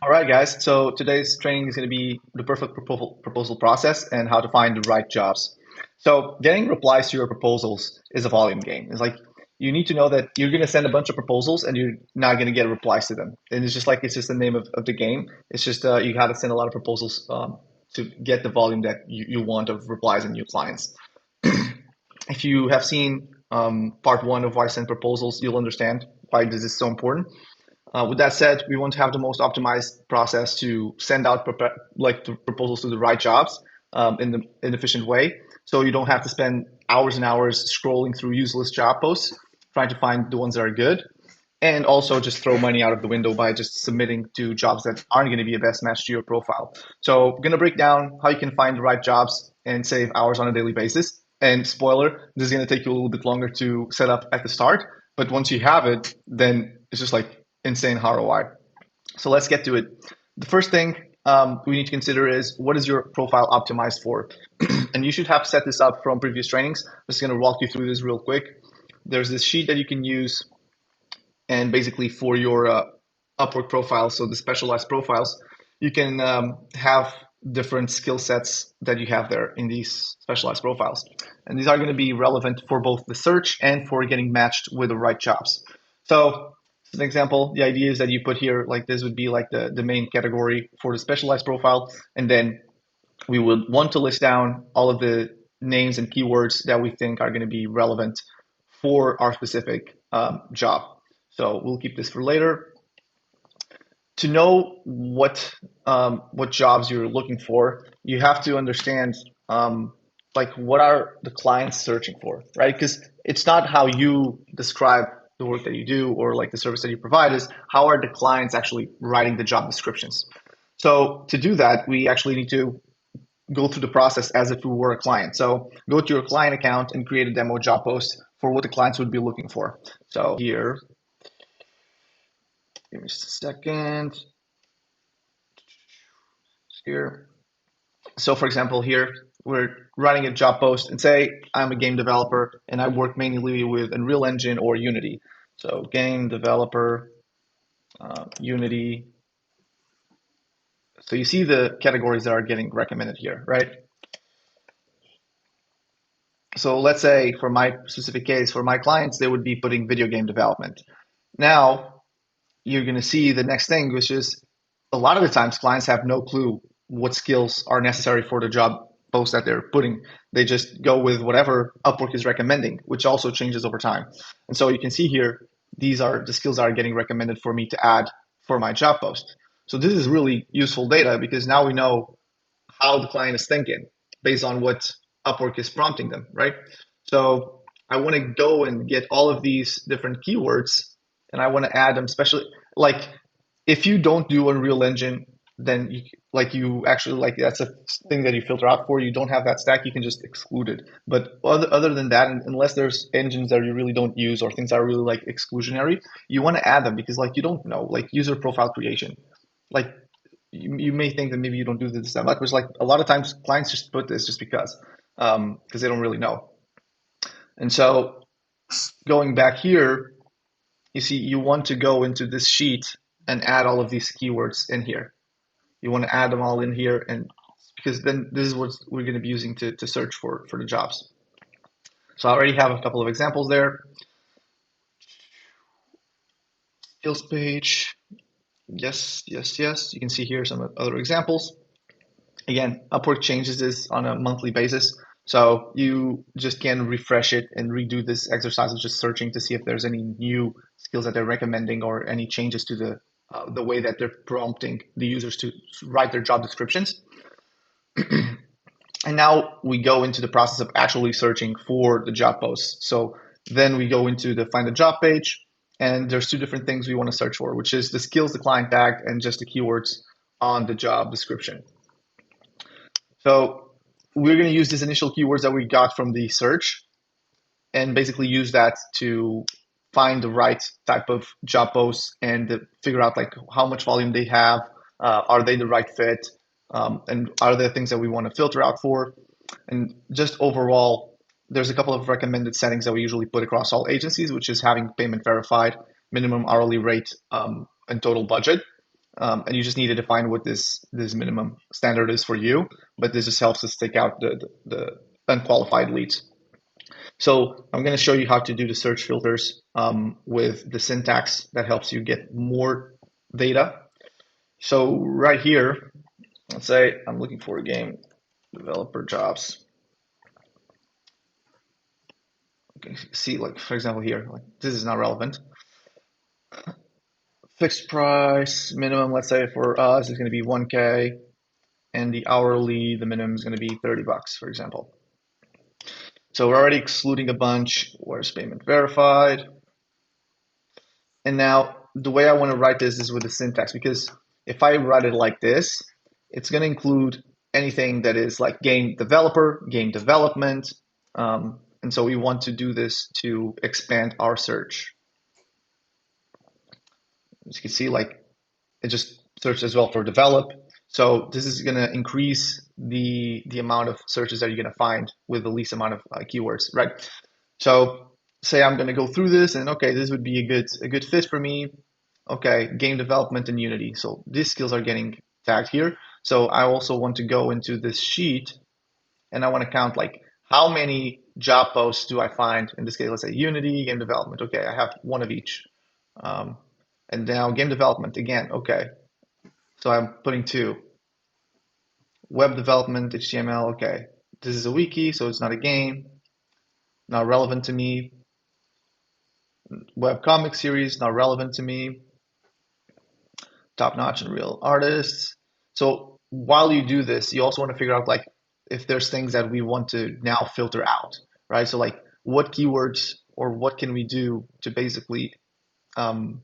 All right, guys. So today's training is going to be the perfect proposal process and how to find the right jobs. So getting replies to your proposals is a volume game. It's like you need to know that you're going to send a bunch of proposals and you're not going to get replies to them. And it's just the name of the game. It's just you got to send a lot of proposals to get the volume that you want of replies and new clients. If you have seen part one of why I send proposals, you'll understand why this is so important. With that said, we want to have the most optimized process to send out the proposals to the right jobs in an efficient way. So you don't have to spend hours and hours scrolling through useless job posts trying to find the ones that are good, and also just throw money out of the window by just submitting to jobs that aren't going to be a best match to your profile. So I'm going to break down how you can find the right jobs and save hours on a daily basis. And spoiler, this is going to take you a little bit longer to set up at the start, but once you have it, then it's just like insane ROI. So let's get to it. The first thing we need to consider is what is your profile optimized for? And you should have set this up from previous trainings. I'm just going to walk you through this real quick. There's this sheet that you can use, and basically for your Upwork profile, so the specialized profiles, you can have different skill sets that you have there in these specialized profiles. And these are going to be relevant for both the search and for getting matched with the right jobs. So as an example, the idea is that you put here, like this would be like the main category for the specialized profile. And then we would want to list down all of the names and keywords that we think are going to be relevant for our specific job. So we'll keep this for later. To know what jobs you're looking for, you have to understand like what are the clients searching for, right? Because it's not how you describe the work that you do or like the service that you provide, is how are the clients actually writing the job descriptions. So to do that, we actually need to go through the process as if we were a client. So go to your client account and create a demo job post for what the clients would be looking for. So here, give me just a second. Here. So for example, here we're running a job post and say I'm a game developer and I work mainly with Unreal Engine or Unity. So game developer, Unity. So you see the categories that are getting recommended here, right? So let's say for my specific case, for my clients, they would be putting video game development. Now you're going to see the next thing, which is a lot of the times clients have no clue what skills are necessary for the job post that they're putting. They just go with whatever Upwork is recommending, which also changes over time. And so you can see here, these are the skills that are getting recommended for me to add for my job post. So this is really useful data because now we know how the client is thinking based on what Upwork is prompting them, right? So I want to go and get all of these different keywords and I want to add them, especially like if you don't do Unreal Engine, then you actually like that's a thing that you filter out for. You don't have that stack, you can just exclude it. But other than that, unless there's engines that you really don't use or things that are really like exclusionary, you want to add them because like you don't know, like user profile creation. Like you may think that maybe you don't do this that much, but it's like a lot of times clients just put this just because they don't really know. And so going back here, you see you want to go into this sheet and add all of these keywords in here. You want to add them all in here, and because then this is what we're going to be using to search for the jobs. So I already have a couple of examples there. Skills page. Yes, yes, yes. You can see here some other examples. Again, Upwork changes this on a monthly basis. So you just can refresh it and redo this exercise of just searching to see if there's any new skills that they're recommending or any changes to the way that they're prompting the users to write their job descriptions. And now we go into the process of actually searching for the job posts. So then we go into the find the job page, and there's two different things we want to search for, which is the skills the client tagged and just the keywords on the job description. So we're going to use these initial keywords that we got from the search and basically use that to find the right type of job posts and figure out like how much volume they have, are they the right fit, and are there things that we want to filter out for. And just overall, there's a couple of recommended settings that we usually put across all agencies, which is having payment verified, minimum hourly rate, and total budget. and you just need to define what this minimum standard is for you. But this just helps us take out the unqualified leads. So I'm going to show you how to do the search filters with the syntax that helps you get more data. So right here, let's say I'm looking for game developer jobs. Okay, see, like for example here, like this is not relevant. Fixed price minimum, let's say for us is going to be 1K, and the hourly, the minimum is going to be 30 bucks, for example. So we're already excluding a bunch. Where's payment verified? And now the way I want to write this is with the syntax, because if I write it like this, it's going to include anything that is like game developer, game development. And so we want to do this to expand our search. As you can see, like it just searched as well for develop. So this is going to increase the amount of searches that you're going to find with the least amount of keywords, right? So say I'm going to go through this, and okay, this would be a good fit for me. Okay, game development and Unity. So these skills are getting tagged here. So I also want to go into this sheet, and I want to count like how many job posts do I find. In this case, let's say Unity, game development. Okay, I have one of each. Um, and now game development again. Okay, so I'm putting two. Web development, HTML. Okay, this is a wiki, so it's not a game. Not relevant to me. Web comic series, not relevant to me. Top notch and real artists. So while you do this, you also want to figure out like if there's things that we want to now filter out, right? So like what keywords or what can we do to basically um,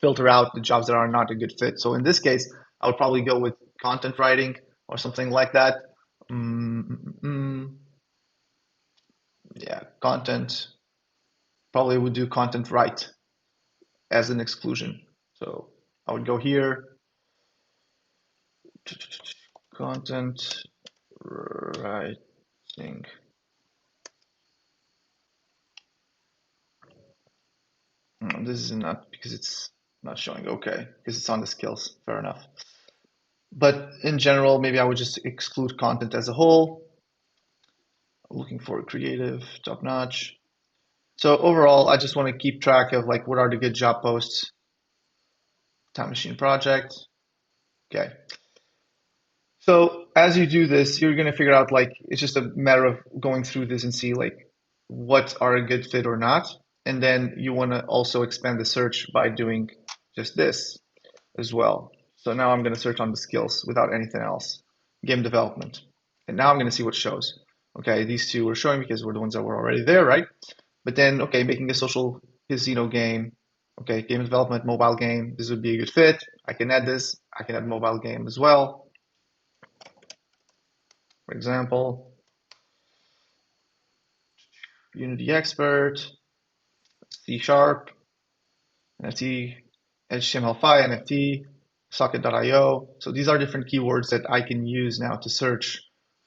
filter out the jobs that are not a good fit. So in this case, I would probably go with content writing or something like that. Yeah, content. Probably would do content write as an exclusion. So I would go here, content writing. This is not because it's not showing. Okay, because it's on the skills. Fair enough. But in general, maybe I would just exclude content as a whole. Looking for creative, top notch. So overall, I just want to keep track of like what are the good job posts. Time Machine project. Okay. So as you do this, you're going to figure out like it's just a matter of going through this and see like what are a good fit or not. And then you want to also expand the search by doing just this as well. So now I'm going to search on the skills without anything else. Game development. And now I'm going to see what shows. Okay, these two were showing because we're the ones that were already there, right? But then, okay, making a social casino game. Okay, game development, mobile game. This would be a good fit. I can add this. I can add mobile game as well. For example, Unity expert, C sharp, NFT, HTML5, NFT, socket.io. So these are different keywords that I can use now to search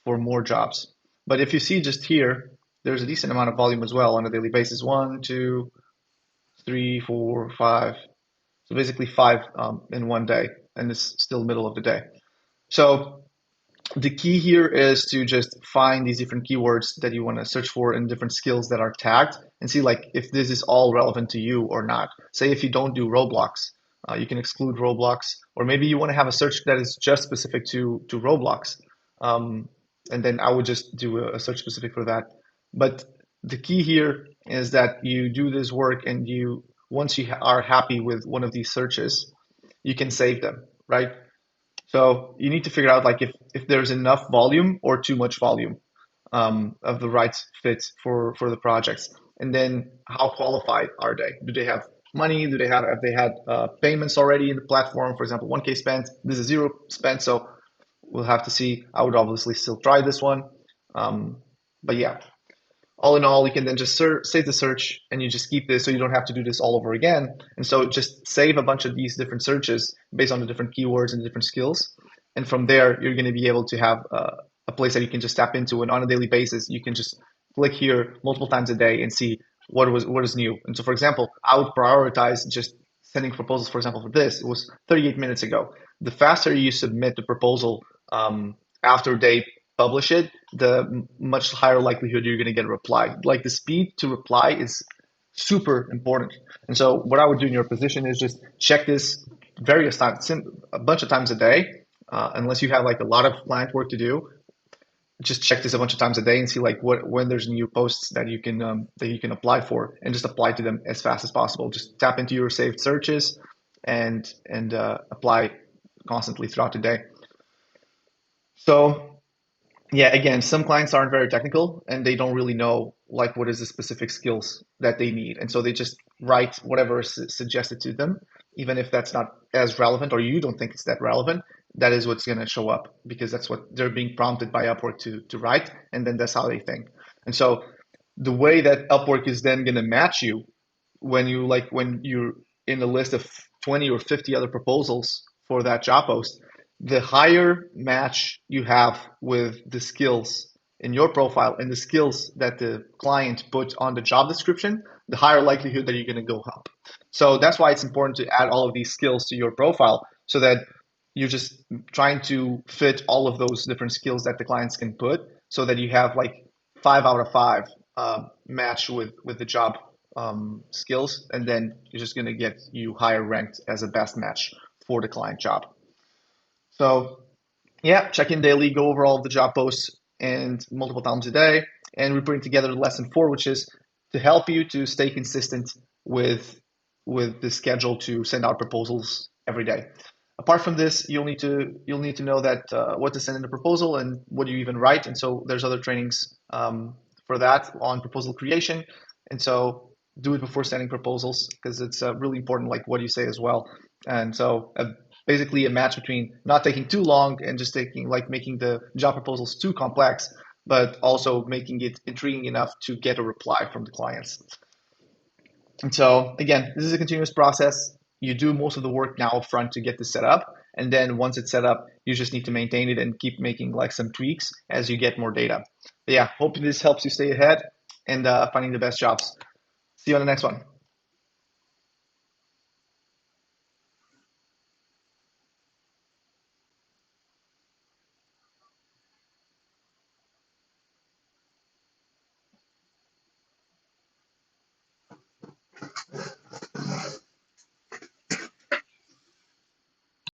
for more jobs. But if you see just here, there's a decent amount of volume as well on a daily basis. One, two, three, four, five. So basically five in one day, and it's still middle of the day. So the key here is to just find these different keywords that you want to search for and different skills that are tagged and see like if this is all relevant to you or not. Say if you don't do Roblox, you can exclude Roblox, or maybe you want to have a search that is just specific to Roblox. Um, and then I would just do a search specific for that. But the key here is that you do this work and you once you are happy with one of these searches, you can save them, right? So you need to figure out like if there's enough volume or too much volume of the right fit for the projects, and then how qualified are they? Do they have money? Do they have they had payments already in the platform? For example, 1K spent. This is zero spent, so we'll have to see. I would obviously still try this one, but yeah, all in all, you can then just save the search and you just keep this so you don't have to do this all over again. And so just save a bunch of these different searches based on the different keywords and different skills. And from there, you're going to be able to have a place that you can just tap into. And on a daily basis, you can just click here multiple times a day and see what is new. And so, for example, I would prioritize just sending proposals, for example, for this, it was 38 minutes ago. The faster you submit the proposal after they publish it, the much higher likelihood you're going to get a reply. Like the speed to reply is super important. And so what I would do in your position is just check this various times, a bunch of times a day, unless you have like a lot of client work to do. Just check this a bunch of times a day and see like when there's new posts that you can apply for, and just apply to them as fast as possible. Just tap into your saved searches and apply constantly throughout the day. So yeah, again, some clients aren't very technical and they don't really know like what is the specific skills that they need, and so they just write whatever is suggested to them, even if that's not as relevant or you don't think it's that relevant. That is what's going to show up because that's what they're being prompted by Upwork to write, and then that's how they think. And so the way that Upwork is then going to match you when you're in a list of 20 or 50 other proposals for that job post, the higher match you have with the skills in your profile and the skills that the client put on the job description, the higher likelihood that you're going to go up. So that's why it's important to add all of these skills to your profile so that you're just trying to fit all of those different skills that the clients can put so that you have like 5 out of 5 match with the job skills, and then you're just going to get you higher ranked as a best match for the client job. So yeah, check in daily, go over all of the job posts and multiple times a day. And we're putting together lesson 4, which is to help you to stay consistent with the schedule to send out proposals every day. Apart from this, you'll need to know that what to send in the proposal and what do you even write. And so there's other trainings for that on proposal creation. And so do it before sending proposals because it's really important, like what you say as well. And so basically a match between not taking too long and just taking like making the job proposals too complex, but also making it intriguing enough to get a reply from the clients. And so again, this is a continuous process. You do most of the work now upfront to get this set up. And then once it's set up, you just need to maintain it and keep making like some tweaks as you get more data. But yeah, hoping this helps you stay ahead and finding the best jobs. See you on the next one.